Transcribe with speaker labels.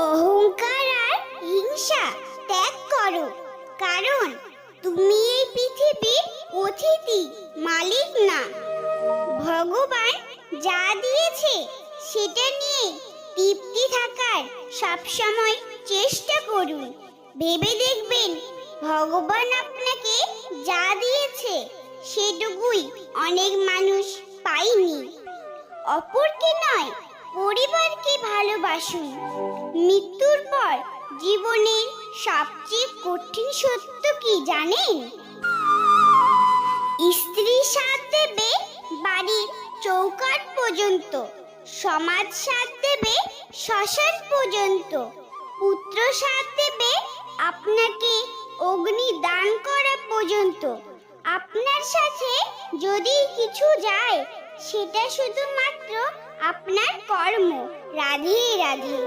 Speaker 1: অহংকার আর হিংসা ত্যাগ করো, কারণ তুমি এই পৃথিবীর অতিথি, মালিক না। ভগবান যা দিয়েছে সেটা নিয়ে তৃপ্তি থাকার সবসময় চেষ্টা করুন। ভেবে দেখবেন ভগবান আপনাকে যা দিয়েছে সেটুকুই অনেক মানুষ পায়নি। অপরকে নয়, পরিবারকে ভালোবাসুন। মৃত্যুর পর জীবনের সবচেয়ে কঠিন সত্য কি জানেন? স্ত্রী সাথ দেবে বাড়ির চৌকাঠ পর্যন্ত, সমাজ সাথ দেবে শ্মশান পর্যন্ত, পুত্র সাথ দেবে আপনাকে অগ্নি দান করা পর্যন্ত। আপনার সাথে যদি কিছু যায় সেটা শুধুমাত্র আপনার কর্ম। রাধে রাধে।